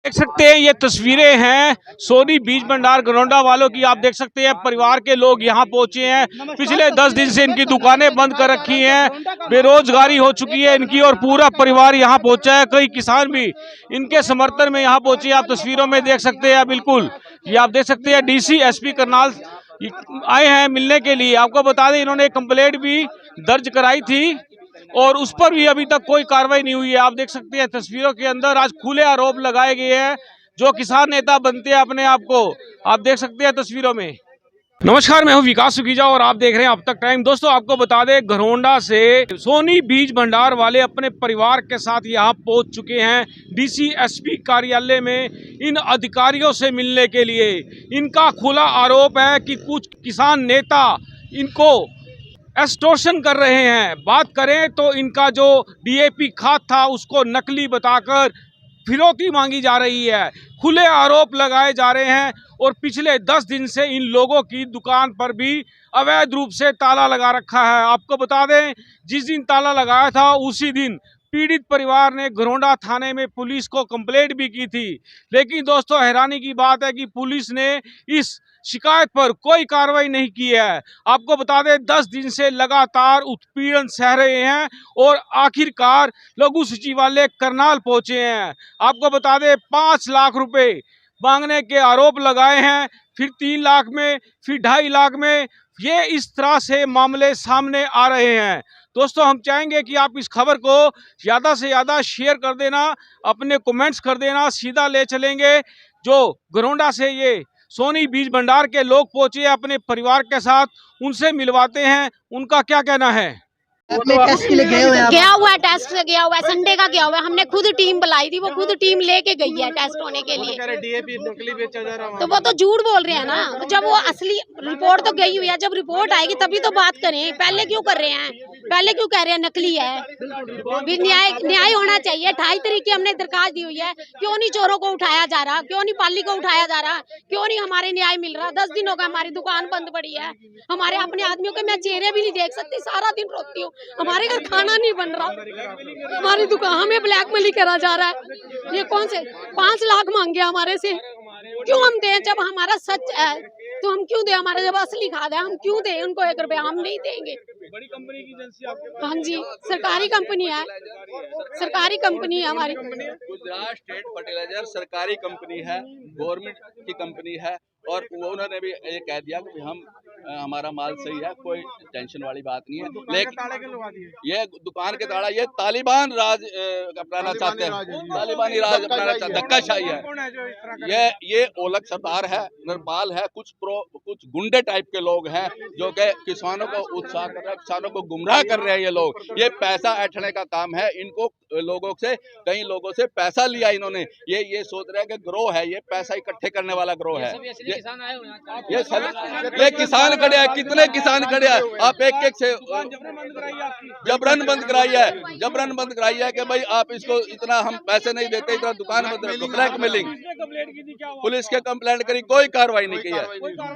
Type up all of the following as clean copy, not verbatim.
देख सकते हैं ये तस्वीरें हैं सोनी बीज भंडार गरौंडा वालों की। आप देख सकते हैं परिवार के लोग यहाँ पहुंचे हैं। पिछले 10 दिन से इनकी दुकानें बंद कर रखी हैं, बेरोजगारी हो चुकी है इनकी और पूरा परिवार यहाँ पहुंचा है। कई किसान भी इनके समर्थन में यहाँ पहुंचे। आप तस्वीरों में देख सकते हैं, बिल्कुल ये आप देख सकते हैं डीसी एसपी करनाल आए हैं मिलने के लिए। आपको बता दें इन्होंने कंप्लेंट भी दर्ज कराई थी और उस पर भी अभी तक कोई कार्रवाई नहीं हुई है। आप देख सकते हैं तस्वीरों के अंदर आज खुले आरोप लगाए गए हैं। जो किसान नेता बनते हैं अपने आप को, आप देख सकते हैं तस्वीरों में। नमस्कार, मैं हूं विकास सुखीजा और आप देख रहे हैं अब तक टाइम। दोस्तों आपको बता दें घरौंडा से सोनी बीज भंडार वाले अपने परिवार के साथ यहां पहुंच चुके हैं डीसी एसपी कार्यालय में इन अधिकारियों से मिलने के लिए। इनका खुला आरोप है कि कुछ किसान नेता इनको एक्सटॉर्शन कर रहे हैं। बात करें तो इनका जो डीएपी खाद था उसको नकली बताकर फिरौती मांगी जा रही है। खुले आरोप लगाए जा रहे हैं और पिछले 10 दिन से इन लोगों की दुकान पर भी अवैध रूप से ताला लगा रखा है। आपको बता दें जिस दिन ताला लगाया था उसी दिन पीड़ित परिवार ने घरौंडा थाने में पुलिस को कंप्लेंट भी की थी। लेकिन दोस्तों हैरानी की बात है कि पुलिस ने इस शिकायत पर कोई कार्रवाई नहीं की है। आपको बता दें 10 दिन से लगातार उत्पीड़न सह रहे हैं और आखिरकार लघु सचिवालय करनाल पहुंचे हैं। आपको बता दें 5 लाख रुपए मांगने के आरोप लगाए हैं, फिर 3 लाख में, फिर 2.5 लाख में। ये इस तरह से मामले सामने आ रहे हैं। दोस्तों हम चाहेंगे कि आप इस खबर को ज़्यादा से ज़्यादा शेयर कर देना, अपने कमेंट्स कर देना। सीधा ले चलेंगे जो घरौंडा से ये सोनी बीज भंडार के लोग पहुंचे अपने परिवार के साथ, उनसे मिलवाते हैं उनका क्या कहना है। टेस्ट के लिए गया हुआ है, टेस्ट से गया हुआ है, संडे का गया हुआ है। हमने खुद टीम बुलाई थी, वो खुद टीम लेके गई है टेस्ट होने के लिए। डीएपी नकली बेचा जा रहा है। तो वो तो झूठ बोल रहे हैं ना। जब वो असली रिपोर्ट तो गई हुई है, जब रिपोर्ट आएगी तभी तो बात करें। पहले क्यों कर रहे हैं, पहले क्यों कह रहे हैं नकली है। न्याय होना चाहिए। 28 तारीख की हमने दरखास्त दी हुई है। क्यों नहीं चोरों को उठाया जा रहा, क्यों नहीं पाली को उठाया जा रहा, क्यों नहीं हमारे न्याय मिल रहा। 10 दिन हो गए हमारी दुकान बंद पड़ी है। हमारे अपने आदमियों के मैं चेहरे भी नहीं देख सकती, सारा दिन रोती हूँ। हमारे घर खाना नहीं बन रहा, हमारी दुकान हमें ब्लैकमेल करा जा रहा है। ये कौन से 5 लाख मांगे हमारे से, क्यों हम दें? जब हमारा सच है तो हम क्यों दें? हमारा जब असली खाद है हम क्यों दें उनको 1 रुपया? हम नहीं देंगे। बड़ी कंपनी की एजेंसी आपके पास? हाँ जी, सरकारी कंपनी है, सरकारी कंपनी है हमारी। गुजरात स्टेट फर्टिलाइजर सरकारी कंपनी है, गवर्नमेंट की कंपनी है। और उन्होंने भी ये कह दिया कि हम हमारा माल सही है, कोई टेंशन वाली बात नहीं है। लेकिन ये दुकान के ताला ये तालिबान राज अपनाना चाहते हैं, तालिबानी राज अपनाना चाहते हैं, धक्काशाही है। ये ओलग सरदार है, नरपाल है, कुछ गुंडे टाइप के लोग हैं जो कि किसानों को उत्साह कर रहे हैं, किसानों को गुमराह कर रहे हैं। ये लोग ये पैसा ऐंठने का काम है। इनको लोगों से, कई लोगों से पैसा लिया इन्होंने। ये सोच रहे हैं कि ग्रोह है, ये पैसा इकट्ठे करने वाला ग्रोह है। ये किसान खड़े हैं, कितने किसान खड़े हैं। आप एक से जबरन बंद कराई है कि भाई आप इसको इतना हम पैसे नहीं देते, इतना दुकान बंद। ब्लैकमेलिंग पुलिस के कंप्लेंट करी, कोई कार्रवाई नहीं की है,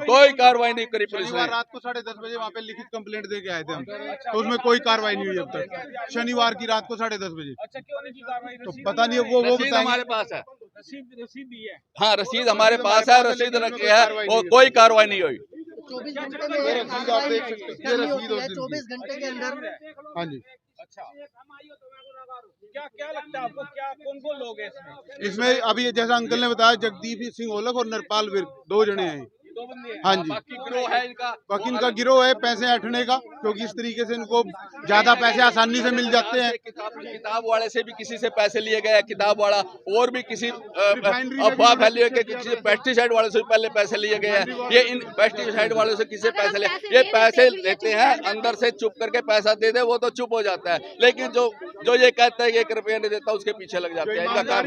कोई कार्रवाई नहीं करी पुलिस ने। रात को 10:30 बजे वहाँ पे लिखित कंप्लेंट दे के आए थे हम, तो उसमें कोई कार्रवाई नहीं हुई अब तक। शनिवार की रात को 10:30 बजे। अच्छा, क्यों नहीं की कार्रवाई? तो पता नहीं, वो रसीद हमारे पास है, रसीद दी है। हाँ रसीद हमारे पास है, रसीद रखी है और कोई कार्रवाई नहीं हुई। 24 घंटे में ये रसीद आप देख सकते हैं, ये रसीद 24 घंटे के अंदर। हाँ जी। अच्छा, क्या लगता है आपको, क्या कौन लोग हैं इसमें? अभी जैसा अंकल ने बताया, जगदीप सिंह ओलख और नरपाल विर्क 2 जने हैं। हाँ जी, बाकी गिरोह है इनका, बाकी इनका गिरोह है पैसे ऐंठने का, क्योंकि इस तरीके से इनको ज्यादा पैसे आसानी से मिल जाते हैं। किताब वाले से भी किसी से पैसे लिए गए, किताब वाला और भी किसी अफवाह फैली है कि किसी पेस्टिसाइड वाले से भी पहले पैसे लिए गए हैं। ये इन पेस्टिसाइड वाले से किसी पैसे ले, ये पैसे लेते हैं अंदर से, चुप करके पैसा दे दे वो तो चुप हो जाता है, लेकिन जो ये कहता है कि 1 रुपया नहीं देता उसके पीछे लग जाते हैं। इनका काम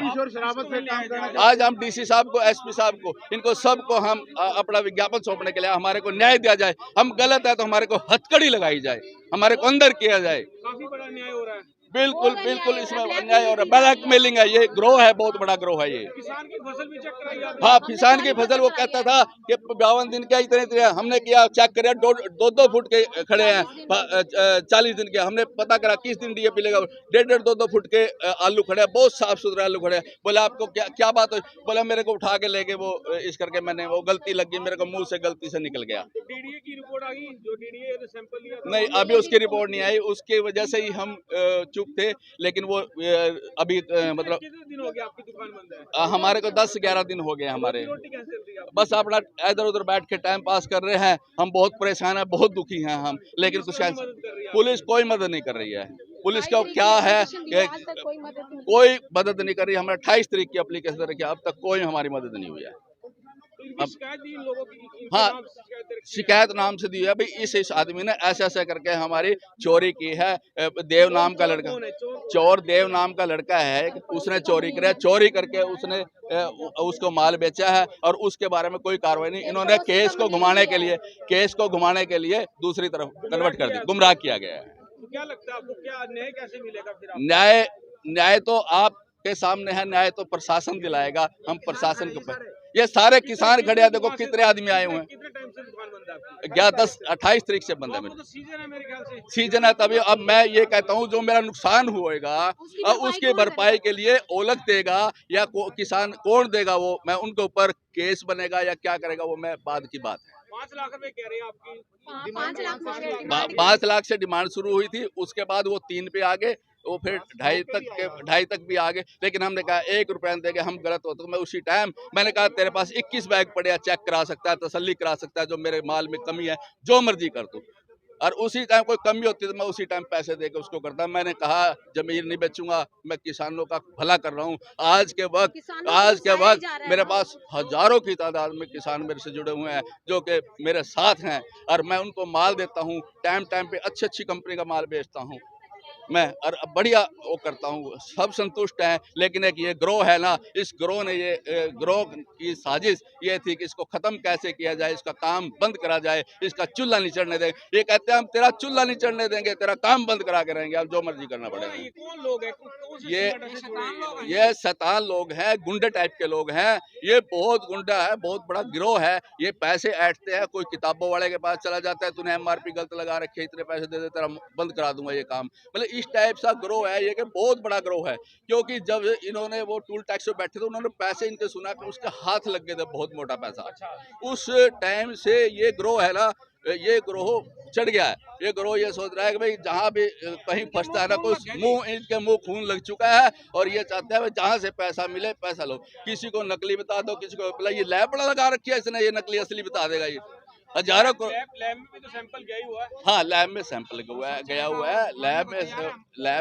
आज हम डीसी साहब को, एसपी साहब को, इनको सबको हम अपना विज्ञापन सौंपने के लिए हमारे को न्याय दिया जाए। हम गलत है तो हमारे को हथकड़ी लगाई जाए, हमारे को अंदर किया जाए। काफी बड़ा न्याय हो रहा है। बिल्कुल बिल्कुल इसमें अन्याय और ब्लैकमेलिंग है, ये ग्रोह है, बहुत बड़ा ग्रोह है ये। किसान की फसल भी चेक कराई आपने? हाँ, किसान की फसल वो कहता था कि 52 दिन के इतने हमने किया, चेक किया, 2-2 फुट के खड़े हैं, 40 दिन के हमने पता करा किस दिन डीएपी लेगा, 1.5 2 फुट के आलू खड़े हैं, बहुत साफ सुथरे आलू खड़े हैं। बोला आपको क्या बात है? बोला मेरे को उठा के ले गए वो, इस करके मैंने वो गलती लगी, मेरे को मुंह से गलती से निकल गया। डीडीए की रिपोर्ट आ गई, जो डीडीए ने सैंपल लिया था? नहीं, अभी उसकी रिपोर्ट नहीं आई, उसकी वजह से ही हम चुप थे, लेकिन वो अभी मतलब कितने दिन हो गए आपकी दुकान बंद है? हमारे को 10-11 दिन हो गए हमारे। रोटी कैसे चल रही है आपकी? बस अपना इधर उधर बैठ के टाइम पास कर रहे हैं, हम बहुत परेशान हैं, बहुत दुखी हैं हम, लेकिन कुछ पुलिस कोई मदद नहीं कर रही है। पुलिस का क्या है कि कोई मदद नहीं कर रही। हमने 28 तारीख की एप्लीकेशन रखी, अब तक कोई हमारी मदद नहीं हुई है। अब शिकायत दी इन लोगों की? हाँ, शिकायत नाम से दी है भाई, इस आदमी ने ऐसे करके हमारी चोरी की है। देव नाम का लड़का, चोर देव नाम का लड़का है, उसने चोरी किया, चोरी करके उसने उसको माल बेचा है और उसके बारे में कोई कार्रवाई नहीं। इन्होंने केस को घुमाने के लिए दूसरी तरफ कन्वर्ट कर दिया, गुमराह किया गया है। तो क्या लगता है आपको, क्या न्याय कैसे मिलेगा फिर आपको? न्याय तो आपके सामने है, न्याय तो प्रशासन दिलाएगा। हम प्रशासन के ऊपर, ये सारे किसान खड़े हैं, देखो कितने आदमी आए हुए हैं। कितने टाइम से दुकान बंद है आपकी? 28 तारीख से बंद है मेरी। तो सीजन है मेरे ख्याल से। सीजन है तभी। अब मैं ये कहता हूँ जो मेरा नुकसान होएगा उसकी भरपाई के लिए ओलग देगा या किसान कौन देगा, वो मैं उनके ऊपर केस बनेगा या क्या करेगा, वो मैं बाद की बात है। 5 लाख रुपए कह रहे हैं आपकी? 5 लाख से डिमांड शुरू हुई थी, उसके बाद वो 3 पे आ गए, वो फिर 2.5 तक भी आ गए, लेकिन हमने कहा 1 रुपया देंगे, हम गलत हो। तो मैं उसी टाइम मैंने कहा तेरे पास 21 बैग पड़े हैं, चेक करा सकता है, तसल्ली करा सकता है, जो मेरे माल में कमी है जो मर्जी कर तू। और उसी टाइम कोई कमी होती है तो मैं उसी टाइम पैसे देकर उसको करता। मैंने कहा जमीन नहीं बेचूंगा, मैं किसानों का भला कर रहा हूँ। आज के वक्त मेरे पास हजारों की तादाद में किसान मेरे से जुड़े हुए हैं जो कि मेरे साथ हैं, और मैं उनको माल देता हूँ, टाइम पे अच्छी कंपनी का माल बेचता हूँ मैं, और बढ़िया वो करता हूँ, सब संतुष्ट हैं। लेकिन एक ये ग्रोह है ना, इस ग्रोह ने ग्रोह की साजिश ये थी कि इसको ख़त्म कैसे किया जाए, इसका काम बंद करा जाए, इसका चूल्हा नहीं चढ़ने देंगे। ये कहते हैं हम तेरा चूल्हा नहीं चढ़ने देंगे, तेरा काम बंद करा के रहेंगे, अब जो मर्जी करना पड़ेगा। ये कौन लोग हैं? ये शैतान लोग हैं, गुंडे टाइप के लोग हैं। ये बहुत गुंडा है, बहुत बड़ा गिरोह है। ये पैसे ऐंठते हैं, कोई किताबों वाले के पास चला जाता है, तूने एमआरपी गलत लगा रखी है, इतने पैसे दे दे, तेरा बंद करा दूंगा ये काम। मतलब इस टाइप सा ग्रोह है ये, कि बहुत बड़ा ग्रोह है। क्योंकि जब इन्होंने वो टूल टैक्स पे बैठे थे, उन्होंने पैसे इनके सुना कि उसके हाथ लग गए थे, बहुत मोटा पैसा। उस टाइम से ये ग्रोह है ना, ये ग्रोह चढ़ गया है। ये ग्रोह ये सोच रहा है कि भाई जहाँ भी कहीं फंसता है ना, कोई इनके मुंह खून लग चुका है, और ये चाहते हैं जहाँ से पैसा मिले पैसा लो। किसी को नकली बता दो, किसी को ये लैब बड़ा लगा रखी है इसने, ये नकली असली बता देगा। ये हजारों को लैब में भी तो सैंपल गया ही हुआ है। हाँ, लैब में सैंपल गया हुआ है, लैब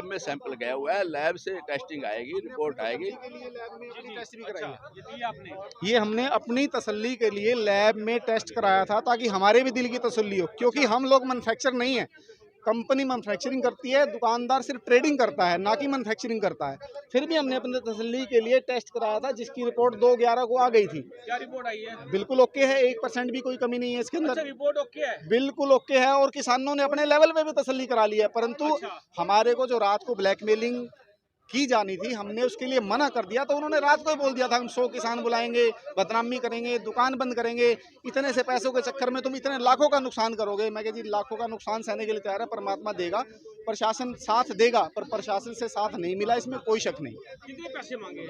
में सैंपल गया हुआ है, लैब से टेस्टिंग आएगी, रिपोर्ट आएगी। ये हमने अपनी तसल्ली के लिए लैब में टेस्ट कराया था, ताकि हमारे भी दिल की तसल्ली हो, क्योंकि हम लोग मैन्युफैक्चर नहीं है, कंपनी मैन्युफैक्चरिंग करती है, दुकानदार सिर्फ ट्रेडिंग करता है, ना कि मैन्युफैक्चरिंग करता है। फिर भी हमने अपने तसल्ली के लिए टेस्ट कराया था, जिसकी रिपोर्ट 2/11 को आ गई थी। क्या रिपोर्ट आई है? बिल्कुल ओके है, 1% भी कोई कमी नहीं है इसके अंदर। अच्छा, रिपोर्ट ओके है? बिल्कुल ओके है, और किसानों ने अपने लेवल पे भी तसल्ली करा ली है। परंतु हमारे को जो रात को ब्लैकमेलिंग की जानी थी, हमने उसके लिए मना कर दिया। तो उन्होंने रात को ही बोल दिया था हम 100 किसान बुलाएंगे, बदनामी करेंगे, दुकान बंद करेंगे, इतने से पैसों के चक्कर में तुम इतने लाखों का नुकसान करोगे। मैं कह जी लाखों का नुकसान सहने के लिए तैयार है, परमात्मा देगा, प्रशासन साथ देगा, पर प्रशासन से साथ नहीं मिला, इसमें कोई शक नहीं। कितने पैसे मांगे?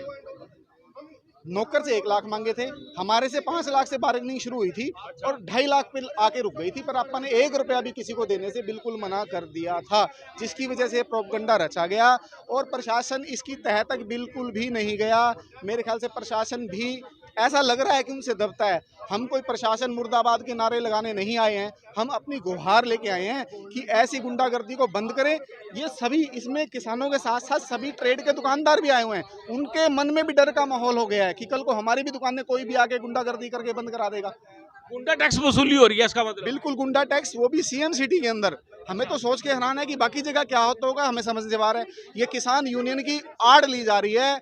नौकर से 1 लाख मांगे थे, हमारे से 5 लाख से बार्गेनिंग शुरू हुई थी और 2.5 लाख पे आके रुक गई थी। पर आपा ने 1 रुपया भी किसी को देने से बिल्कुल मना कर दिया था, जिसकी वजह से प्रोपगंडा रचा गया और प्रशासन इसकी तह तक बिल्कुल भी नहीं गया। मेरे ख्याल से प्रशासन भी ऐसा लग रहा है कि उनसे दबता है। हम कोई प्रशासन मुर्दाबाद के नारे लगाने नहीं आए हैं, हम अपनी गुहार लेके आए हैं कि ऐसी गुंडागर्दी को बंद करें। ये सभी, इसमें किसानों के साथ साथ सभी ट्रेड के दुकानदार भी आए हुए हैं, उनके मन में भी डर का माहौल हो गया है कि कल को हमारी भी दुकान में कोई भी आके गुंडागर्दी करके बंद करा देगा। गुंडा टैक्स वसूली हो रही है इसका मतलब? बिल्कुल गुंडा टैक्स, वो भी सीएम सिटी के अंदर। हमें तो सोच के हैरान है कि बाकी जगह क्या होता होगा, हमें समझ से बाहर है। ये किसान यूनियन की आड़ ली जा रही है।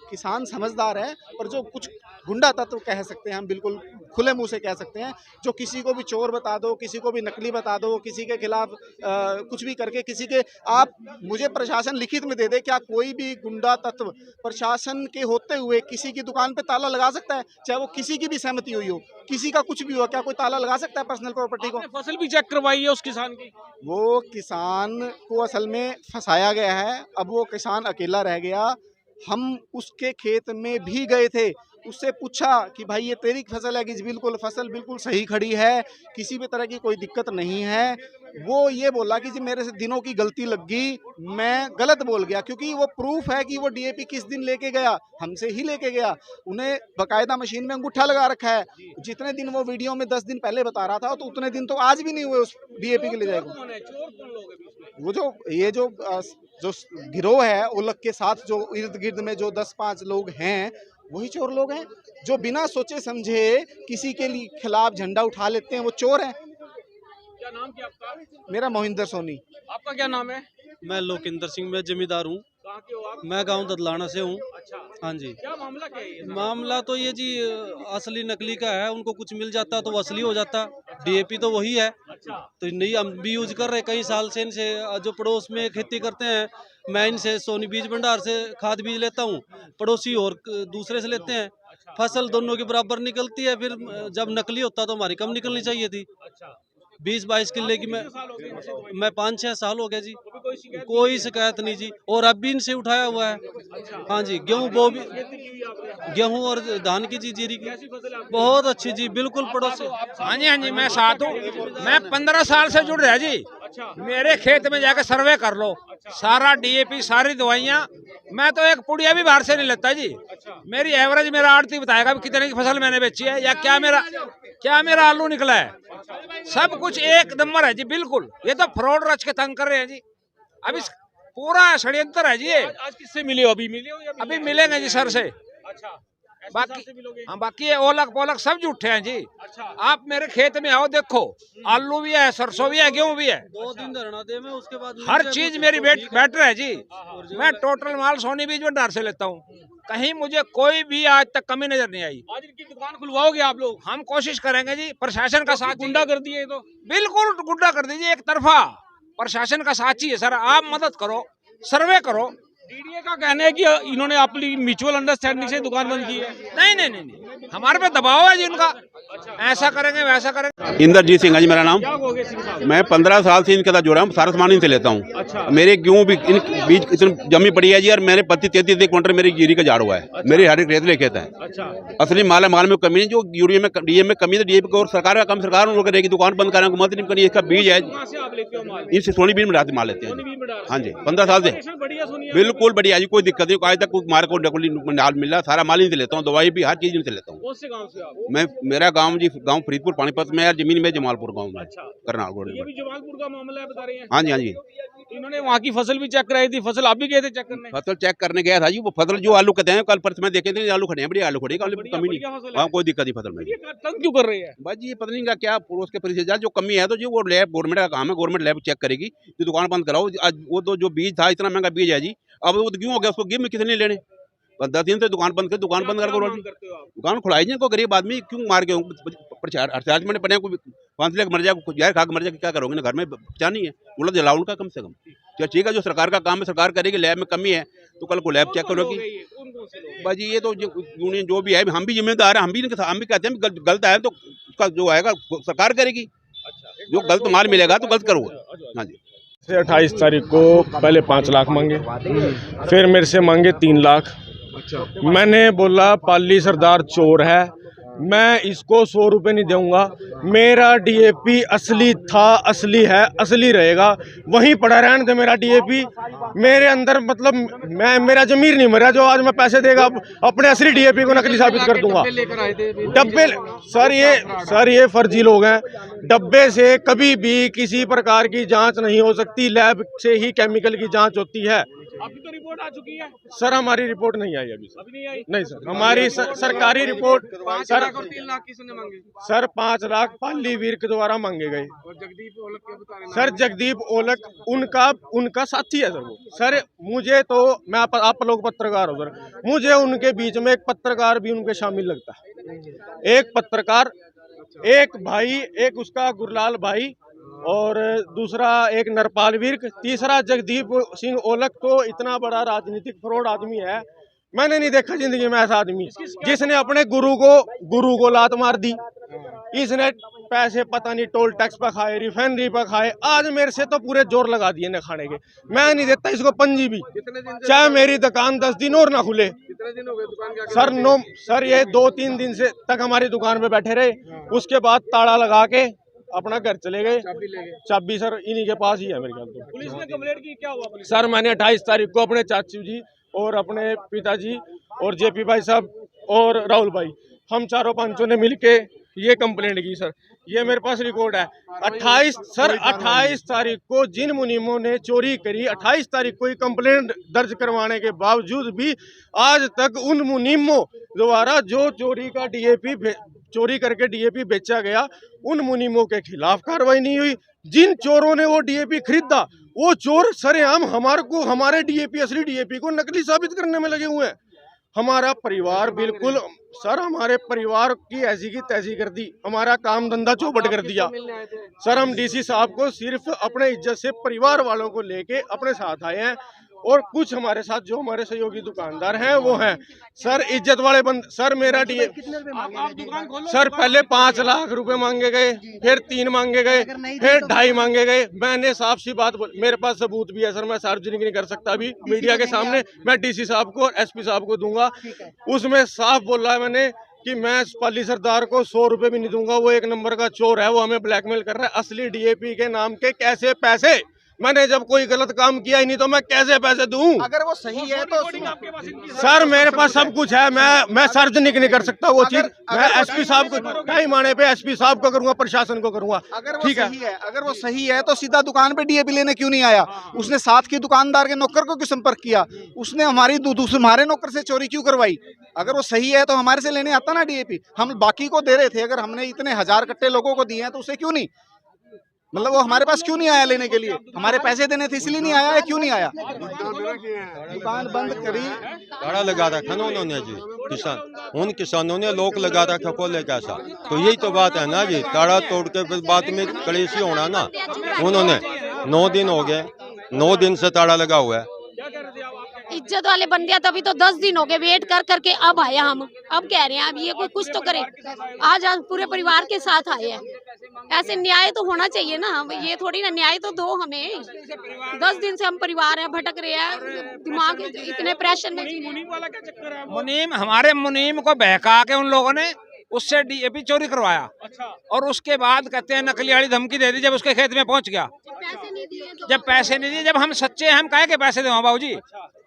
किसान समझदार है, पर जो कुछ गुंडा तत्व कह सकते हैं हम, बिल्कुल खुले मुंह से कह सकते हैं, जो किसी को भी चोर बता दो, किसी को भी नकली बता दो, किसी के खिलाफ कुछ भी करके किसी के, आप मुझे प्रशासन लिखित में दे दे, क्या कोई भी गुंडा तत्व प्रशासन के होते हुए किसी की दुकान पे ताला लगा सकता है? चाहे वो किसी की भी सहमति हुई हो, किसी का कुछ भी हो, क्या कोई ताला लगा सकता है पर्सनल प्रॉपर्टी को? फसल भी चेक करवाई है उस किसान की। वो किसान को असल में फंसाया गया है, अब वो किसान अकेला रह गया। हम उसके खेत में भी गए थे, उससे पूछा कि भाई ये तेरी फसल है कि बिल्कुल फसल बिल्कुल सही खड़ी है, किसी भी तरह की कोई दिक्कत नहीं है। वो ये बोला कि जी मेरे से दिनों की गलती लग गई, मैं गलत बोल गया, क्योंकि वो प्रूफ है कि वो डीएपी किस दिन लेके गया, हमसे ही लेके गया। उन्हें बकायदा मशीन में अंगूठा लगा रखा है। जितने दिन वो वीडियो में 10 दिन पहले बता रहा था, तो उतने दिन तो आज भी नहीं हुए उस डीएपी के ले जाएगा। वो जो गिरोह है उलग के साथ, जो इर्द गिर्द में जो 10-5 लोग हैं, वही चोर लोग हैं, जो बिना सोचे समझे किसी के लिए खिलाफ झंडा उठा लेते हैं, वो चोर हैं। क्या नाम क्या आपका? मेरा मोहिंदर सोनी। आपका क्या नाम है? मैं लोकेंद्र सिंह, मैं जमींदार हूँ। कहाँ के हो आप? मैं गांव ददलाना से हूँ। अच्छा, हाँ जी। क्या मामला क्या है ये? मामला तो ये जी असली नकली का है, उनको कुछ मिल जाता तो वो असली हो जाता। डीएपी तो वही है, अच्छा, तो नहीं हम भी यूज कर रहे कई साल से। इनसे जो पड़ोस में खेती करते हैं, मैं इनसे सोनी बीज भंडार से खाद बीज लेता हूँ, पड़ोसी और दूसरे से लेते हैं। फसल दोनों के बराबर निकलती है, फिर जब नकली होता तो हमारी कम निकलनी चाहिए थी। अच्छा। 20-22 किले की मैं 5-6 साल हो गया जी, कोई कोई शिकायत नहीं जी। और अब भी इनसे उठाया हुआ है। हाँ जी, गेहूँ वो भी, गेहूँ और धान की जी, जीरी की बहुत अच्छी जी, बिल्कुल पड़ोसी। हाँ जी, मैं साथ हूँ। मैं 15 साल से जुड़ रहा जी। मेरे खेत में जाकर सर्वे कर लो, सारा डीएपी, सारी दवाइयाँ। मैं तो एक पुड़िया भी बाहर से नहीं लेता जी। मेरी एवरेज मेरा आड़ती बताएगा कितने की फसल मैंने बेची है, या क्या मेरा आलू निकला है। सब कुछ एक नंबर है जी, बिल्कुल। ये तो फ्रॉड रच के तंग कर रहे हैं जी। अभी पूरा षड्यंत्र है जी ये। आज किससे मिले हो? अभी मिले हो या अभी मिलेंगे जी सर से। अच्छा, बाकी ये ओलक पोलक सब झूठे हैं जी। अच्छा, आप मेरे खेत में आओ, देखो आलू भी है, सरसों भी है, गेहूं भी है। 2 दिन धरना दे में, उसके बाद हर चीज मेरी बेटर है जी। मैं टोटल माल सोनी बीज भंडार से लेता हूँ, कहीं मुझे कोई भी आज तक कमी नजर नहीं आई। आज इनकी दुकान खुलवाओगे आप लोग? हम कोशिश करेंगे जी, प्रशासन का साथ। गुंडा कर दिए तो बिल्कुल गुंडा कर दीजिए, एक तरफा। प्रशासन का साथ चाहिए सर, आप मदद करो, सर्वे करो। डीडीए का कहना है कि इन्होंने अपनी म्यूचुअल अंडरस्टैंडिंग से दुकान बंद की है। नहीं, हमारे पे दबाव है जी उनका, ऐसा करेंगे वैसा करेंगे। इंद्रजीत सिंह है जी मेरा नाम। क्या हो गया सिंह साहब? मैं 15 साल से इनके साथ जुड़ा हूँ, सारा सामान इनसे लेता हूँ। अच्छा। मेरे गेहूँ भी इन बीज इतनी जमी पड़ी है जी, और मेरे 32-33 क्विंटल मेरी यूरिया का झाड़ हुआ है। मेरे हर एक रेतले खेत है। अच्छा, असली माल में कमी है, जो यूरिया में डीए में कमी है, डीए और सरकार का कम, सरकार उनको करेगी, दुकान बंद कराने को मत नहीं करिए। इसका बीज है, कहाँ से आप लेते हो माल? इनसे सोनी बीज में माल लेते सोनी हैं। बीज भंडार से? हाँ जी, 15 साल से बढ़िया सुनिए। बिल्कुल बढ़िया जी, कोई दिक्कत नहीं। आज तक कोई मार को नकली माल मिला, सारा माल इनसे लेता हूँ, दवाई भी हर चीज इनसे लेता हूँ। कौन से गांव से आप? मैं, मेरा गाँव जी, गाँव फरीदपुर पानीपत में है, जमीन में जमालपुर गाँव में, अच्छा, करनाल रोड ये में। भी जमालपुर का मामला है बता रहे हैं? हाँ जी, हाँ जी। इन्होंने वहाँ की फसल भी चेक कराई थी। फसल आप भी गए थे चेक करने? फसल चेक करने गया था जी। वो फसल जो आलू कहते हैं, कल परसों में देखे थे, आलू खड़े हैं, बढ़िया आलू खड़े, कमी नहीं। बढ़िया फसल है। हाँ, कोई दिक्कत नहीं फसल में। ये तंग क्यों कर रही है? बस ये पता नहीं का क्या पड़ोस के परिचय जो कमी है, तो जो वो लैब गवर्नमेंट का काम है, गवर्नमेंट लैब चेक करेगी। जो दुकान बंद कराओ आज, वो तो जो बीज था इतना महंगा बीज है जी, अब वो क्यों हो गया, उसको गिव में कितने लेने। 10 दिन से दुकान बंद कर, दुकान बंद करके दुकान खुलाई जी। को गरीब आदमी क्यों मार के चार्ज में पड़े, 5 लाख मर जाए, जहर खा के मर जाए, क्या करोगे ना, घर में बचा नहीं है, बोला जलाओ उनका कम से कम। क्या ठीक है, जो सरकार का काम है सरकार करेगी, लैब में कमी है तो कल को लैब चेक करोगी। बाजी ये तो यूनियन जो भी है, हम भी जिम्मेदार है, हम भी कहते हैं गलत है तो उसका जो आएगा सरकार करेगी। जो गलत माल मिलेगा तो गलत करो। हाँ जी। 28 तारीख को पहले 5 लाख मांगे, फिर मेरे से मांगे 3 लाख। मैंने बोला पाली सरदार चोर है, मैं इसको 100 रुपये नहीं दूंगा। मेरा डीएपी असली था, असली है, असली रहेगा, वहीं पड़ा रहने दे मेरा डीएपी। मेरे अंदर मतलब मेरा जमीर नहीं मरा जो आज मैं पैसे देगा अपने असली डीएपी को नकली साबित कर दूंगा। डब्बे सर ये फर्जी लोग हैं। डब्बे से कभी भी किसी प्रकार की जांच नहीं हो सकती, लैब से ही केमिकल की जांच होती है। आपकी तो रिपोर्ट आ चुकी है। सर हमारी रिपोर्ट नहीं आई अभी सर। अभी नहीं आई। नहीं सर, हमारी सरकारी रिपोर्ट सर 3 लाख किसने मांगे? सर 5 लाख पाली वीर के द्वारा मांगे गए। और जगदीप ओलक के बता रहे सर जगदीप ओलक उनका साथी है सर वो। सर मुझे तो मैं आप लोग पत्रकार हो सर, मुझे उनके बीच में एक पत्रकार भी उनके शामिल लगता है। एक पत्रकार, एक भाई, एक उसका गुरलाल भाई और दूसरा एक नरपाल विर्क, तीसरा जगदीप सिंह ओलक। तो इतना बड़ा राजनीतिक फ्रॉड आदमी है, मैंने नहीं देखा जिंदगी में ऐसा आदमी जिसने अपने गुरु को लात मार दी। इसने पैसे पता नहीं टोल टैक्स पर खाए, रिफाइनरी पर खाए। आज मेरे से तो पूरे जोर लगा दिए न खाने के। मैं नहीं देता इसको पंजी भी, चाहे मेरी दुकान 10 दिन और ना खुले। कितने दिन हो गए दुकान के? सर ये 2-3 दिन से तक हमारी दुकान पे बैठे रहे, उसके बाद ताला लगा के अपना घर चले गए। चाबी सर इन्हीं के पास ही है मेरे ख्याल तो। पुलिस ने कंप्लेंट की, क्या हुआ पुलिस? सर मैंने 28 तारीख को अपने चाचू जी और अपने पिताजी और जेपी भाई साहब और राहुल भाई, हम चारों पांचों ने मिलके ये कंप्लेंट की सर। ये मेरे पास रिकॉर्ड है। 28 तारीख को जिन मुनीमों ने चोरी करी, 28 तारीख को ये कंप्लेंट दर्ज करवाने के बावजूद भी आज तक उन मुनीमों द्वारा जो चोरी करके डीएपी बेचा गया, उन मुनीमों के खिलाफ कार्रवाई नहीं हुई। जिन चोरों ने वो डीएपी खरीदा, वो चोर सरेआम हमारे डीएपी, असली डीएपी को नकली साबित करने में लगे हुए हैं। हमारा परिवार बिल्कुल सर, हमारे परिवार की ऐसी की तैसी कर दी, हमारा काम धंधा चौपट कर दिया। सर हम डीसी साहब को सिर्फ अपने इज्जत से परिवार वालों को लेके अपने साथ आए हैं, और कुछ हमारे साथ जो हमारे सहयोगी दुकानदार हैं वो हैं सर इज्जत वाले सर मेरा डीए सर पहले 5 लाख रुपए मांगे गए, फिर 3 मांगे गए, फिर 2.5 मांगे गए। मैंने साफ सी बात मेरे पास सबूत भी है सर, मैं सार्वजनिक नहीं कर सकता अभी मीडिया के सामने, मैं डीसी साहब को और एसपी साहब को दूंगा। उसमें साफ बोला है मैंने कि मैं पाली सरदार को 100 रुपए भी नहीं दूंगा, वो 1 नंबर का चोर है, वो हमें ब्लैकमेल कर रहा है। असली डीएपी के नाम के कैसे पैसे? मैंने जब कोई गलत काम किया ही नहीं तो मैं कैसे पैसे दूं? अगर वो सही है तो सर मेरे पास सब कुछ है, मैं सार्वजनिक नहीं कर सकता वो चीज। मैं एसपी साहब को टाइम आने पे एसपी साहब को करूंगा, प्रशासन को करूंगा। अगर वो सही है तो सीधा दुकान पे डीएपी लेने क्यों नहीं आया? उसने साथ के दुकानदार के नौकर को क्यों संपर्क किया? उसने हमारे नौकर से चोरी क्यों करवाई? अगर वो सही है तो हमारे से लेने आता ना डीएपी। हम बाकी को दे रहे थे, अगर हमने इतने 1000 कट्टे लोगों को दिए हैं तो उसे क्यों नहीं, मतलब वो हमारे पास क्यों नहीं आया लेने के लिए? हमारे पैसे देने थे इसलिए नहीं आया, क्यों नहीं आया? दुकान बंद करी, ताला लगा रखा ना उन्होंने जी, उन किसानों ने लोग लगा रखा खोले कैसा, तो यही तो बात है ना जी। ताला तोड़ के फिर बाद में कलेशी होना ना। उन्होंने 9 दिन हो गए, 9 दिन से ताला लगा हुआ है। इज्जत वाले बंदे तभी तो 10 दिन हो गए वेट कर करके अब आया। हम अब कह रहे हैं अब ये कोई कुछ तो करे। आज पूरे परिवार के साथ आए हैं, ऐसे न्याय तो होना चाहिए ना। ये थोड़ी ना, न्याय तो दो हमें। 10 दिन से हम परिवार हैं, भटक रहे हैं, दिमाग इतने प्रेशर में। मुनीम, हमारे मुनीम को बहका के उन लोगों ने उससे डीएपी चोरी करवाया। और उसके बाद कहते हैं नकली वाली धमकी दे दी जब उसके खेत में पहुंच गया। जब पैसे नहीं दिए, जब हम सच्चे हैं, हम काहे के पैसे दें बाबूजी?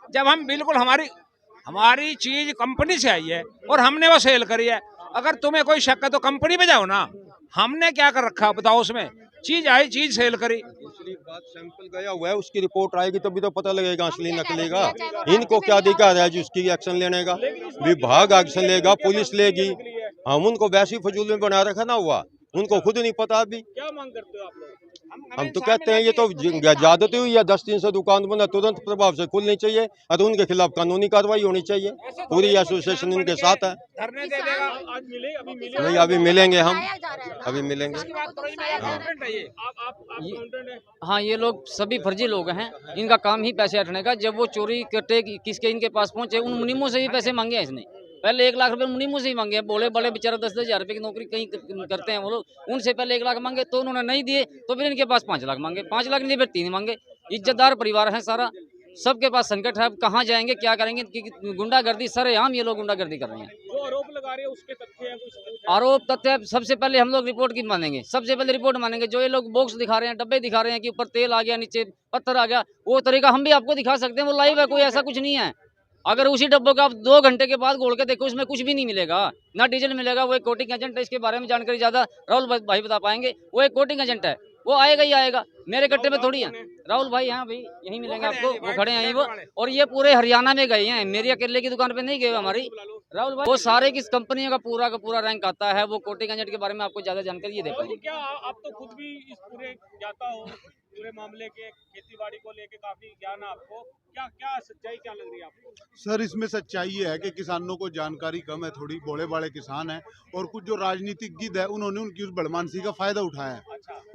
जब हम बिल्कुल हमारी चीज कंपनी से आई है और हमने वो सेल करी है। अगर तुम्हें कोई शक है तो कंपनी पे जाओ ना, हमने क्या कर रखा बताओ? उसमें चीज आई, चीज सेल करी। बात सैंपल गया हुआ है, उसकी रिपोर्ट आएगी तभी तो पता लगेगा असली नकली का। इनको क्या अधिकार है जिसकी एक्शन लेने का? विभाग एक्शन लेगा, पुलिस लेगी। हम उनको वैसी फजूल में बना रखा ना हुआ, उनको खुद नहीं पता। अभी क्या मांग करते हो आप लोग? हम तो कहते हैं ये तो ज्यादती हुई है। 10 दिन से दुकान बंद है, तुरंत प्रभाव से खुलनी चाहिए और उनके खिलाफ कानूनी कार्रवाई होनी चाहिए। पूरी एसोसिएशन इनके साथ है। धरने दे देगा? आज मिले? अभी मिले नहीं, अभी मिलेंगे हम, अभी मिलेंगे। हाँ, ये लोग सभी फर्जी लोग हैं, इनका काम ही पैसे हटने का। जब वो चोरी करते किसके इनके पास पहुंचे, उन मुनीमों से ही पैसे मांगे हैं इसने। पहले 1 लाख रुपए मुनीमों से ही मांगे हैं। बोले बड़े बेचारा 10-10 हज़ार रुपए की नौकरी कहीं करते हैं वो लोग, उनसे पहले 1 लाख मांगे तो उन्होंने नहीं दिए, तो फिर इनके पास 5 लाख मांगे, 5 लाख नहीं फिर 3 मांगे। इज्जतदार परिवार है सारा, सबके पास संकट है। कहाँ जाएंगे, क्या करेंगे? गुंडागर्दी सरेआम ये लोग गुंडागर्दी कर रहे हैं। जो आरोप लगा रहे हैं उसके तथ्य हैं? आरोप तथ्य सबसे पहले हम लोग रिपोर्ट की मानेंगे, सबसे पहले रिपोर्ट मानेंगे। जो ये लोग बॉक्स दिखा रहे हैं, डब्बे दिखा रहे हैं कि ऊपर तेल आ गया, नीचे पत्थर आ गया, वो तरीका हम भी आपको दिखा सकते हैं, वो लाइव है, कोई ऐसा कुछ नहीं है। अगर उसी डब्बों का आप 2 घंटे के बाद घोल के देखो, उसमें कुछ भी नहीं मिलेगा, ना डीजल मिलेगा। वो एक कोटिंग एजेंट है, इसके बारे में जानकारी ज्यादा राहुल भाई बता पाएंगे। वो एक कोटिंग एजेंट है, वो आएगा ही आएगा, मेरे कट्टे पे थोड़ी है। राहुल भाई यहाँ भाई यहीं मिलेंगे आपको, वो खड़े हैं वो, और ये पूरे हरियाणा में गए हैं, मेरी अकेले की दुकान पे नहीं गए हमारी। राहुल भाई वो सारे किस कंपनी का पूरा रैंक आता है, वो कोटिंग एजेंट के बारे में आपको ज्यादा जानकारी ये दे पाएंगे। क्या आप तो खुद भी इस पूरे जाता हो, पूरे मामले के खेती बाड़ी को लेके काफी ज्ञान है आपको, क्या सच्चाई क्या लग रही है आपको? सर इसमें सच्चाई ये है कि किसानों को जानकारी कम है, थोड़ी भोले भाले किसान हैं, और कुछ जो राजनीतिज्ञ है उन्होंने उनकी उस बड़मानसी का फायदा उठाया है।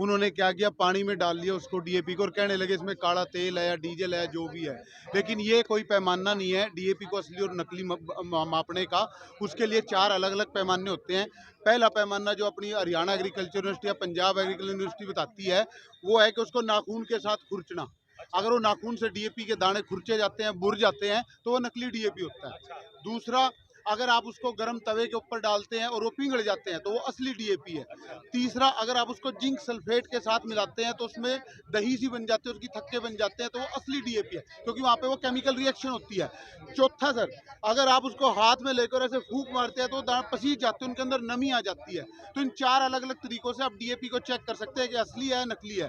उन्होंने क्या किया, पानी में डाल दिया उसको डीएपी को, और कहने लगे इसमें काला तेल है या डीजल है जो भी है, लेकिन ये कोई पैमाना नहीं है डीएपी को असली और नकली मापने का। उसके लिए 4 अलग अलग पैमाने होते हैं। पहला पैमाना जो अपनी हरियाणा एग्रीकल्चर यूनिवर्सिटी या पंजाब एग्रीकल्चर यूनिवर्सिटी बताती है वो है कि उसको नाखून के साथ खुरचना। अगर वो नाखून से डीएपी के दाने खुरचे जाते हैं, बुर जाते हैं, तो वो नकली डीएपी होता है। दूसरा, अगर आप उसको गर्म तवे के ऊपर डालते हैं और वो पिघल जाते हैं तो वो असली डीएपी है। तीसरा, अगर आप उसको जिंक सल्फेट के साथ मिलाते हैं तो उसमें दही सी बन जाती है, उसकी थक्के बन जाते हैं, तो वो असली डीएपी है, क्योंकि वहाँ पे वो केमिकल रिएक्शन होती है। चौथा सर, अगर आप उसको हाथ में लेकर ऐसे फूंक मारते हैं तो दाने पसीज जाते हैं, उनके अंदर नमी आ जाती है। तो इन 4 अलग अलग तरीकों से आप डीएपी को चेक कर सकते हैं कि असली है नकली है।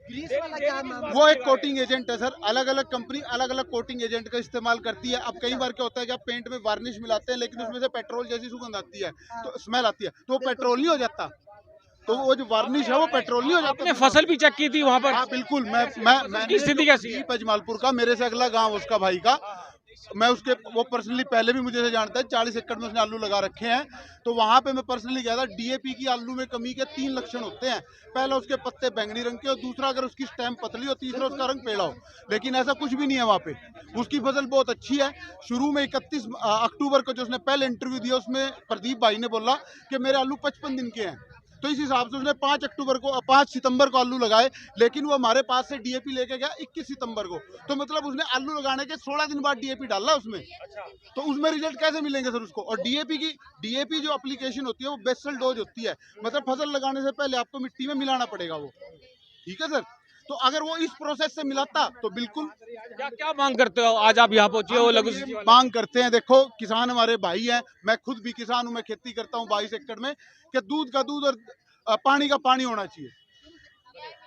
वो एक कोटिंग एजेंट है सर, अलग अलग कंपनी अलग अलग कोटिंग एजेंट का इस्तेमाल करती है। अब कई बार क्या होता है कि आप पेंट में वार्निश मिलाते हैं लेकिन उसमें से पेट्रोल जैसी सुगंध आती है, तो स्मेल आती है, तो वो पेट्रोल नहीं हो जाता, तो वो जो वार्निश है वो पेट्रोल नहीं हो जाता। आपने फसल भी चेक की थी वहाँ पर? हाँ बिल्कुल, मैं स्थिति कैसी है? अजमालपुर का, मेरे से अगला गाँव उसका भाई का, मैं उसके वो पर्सनली पहले भी मुझे से जानता है, 40 एकड़ में उसने आलू लगा रखे हैं। तो वहाँ पे मैं पर्सनली गया था। डीएपी की आलू में कमी के 3 लक्षण होते हैं। पहला, उसके पत्ते बैंगनी रंग के, और दूसरा अगर उसकी स्टेम पतली हो, तीसरा उसका रंग पेड़ा हो। लेकिन ऐसा कुछ भी नहीं है वहाँ पे, उसकी फसल बहुत अच्छी है। शुरू में 31 अक्टूबर को जो उसने पहले इंटरव्यू दिया उसमें प्रदीप भाई ने बोला कि मेरे आलू 55 दिन के हैं, तो इस हिसाब से उसने 5 सितंबर को आलू लगाए, लेकिन वो हमारे पास से डीएपी लेके गया 21 सितंबर को। तो मतलब उसने आलू लगाने के 16 दिन बाद डीएपी डाला उसमें, तो उसमें रिजल्ट कैसे मिलेंगे सर उसको? और डीएपी जो एप्लीकेशन होती है वो बेसल डोज होती है, मतलब फसल लगाने से पहले आपको मिट्टी में मिलाना पड़ेगा वो, ठीक है सर। तो अगर वो इस प्रोसेस से मिलाता तो बिल्कुल। क्या मांग करते हो आज आप यहाँ पहुंचे हो? लघु मांग करते हैं, देखो किसान हमारे भाई हैं, मैं खुद भी किसान हूँ, मैं खेती करता हूँ 22 एकड़ में, कि दूध का दूध और पानी का पानी होना चाहिए,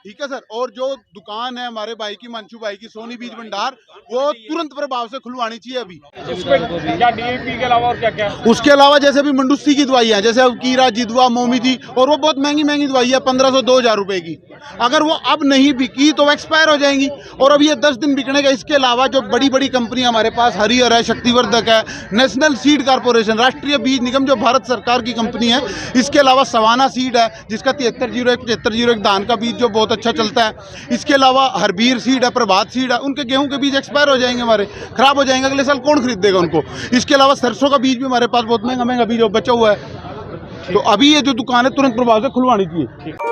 ठीक है सर। और जो दुकान है हमारे भाई की, मंशू भाई की, सोनी बीज भंडार, वो तुरंत प्रभाव से खुलवानी चाहिए अभी। क्या डीएपी के अलावा और क्या क्या? उसके अलावा जैसे भी मंडूसी की दवाई है, जैसे अब कीरा, जिदवा, मोमिजी, और वो बहुत महंगी दवाई है, 1500-2000 रुपए की। अगर वो अब नहीं बिकी तो एक्सपायर हो जाएंगी, और अब ये 10 दिन बिकने का। इसके अलावा जो बड़ी बड़ी कंपनी हमारे पास, हरियर है, शक्तिवर्धक है, नेशनल सीड कारपोरेशन, राष्ट्रीय बीज निगम जो भारत सरकार की कंपनी है, इसके अलावा सवाना सीड है जिसका 7301 7501 धान का बीज जो बहुत अच्छा चलता है। इसके अलावा हरबीर सीड है, प्रभात सीड है, उनके गेहूं के बीज एक्सपायर हो जाएंगे, हमारे खराब हो जाएंगे, अगले साल कौन खरीदेगा उनको। इसके अलावा सरसों का बीज भी हमारे पास बहुत महंगा बीज बचा हुआ है। तो अभी ये जो दुकान है तुरंत प्रभाव से खुलवानी चाहिए।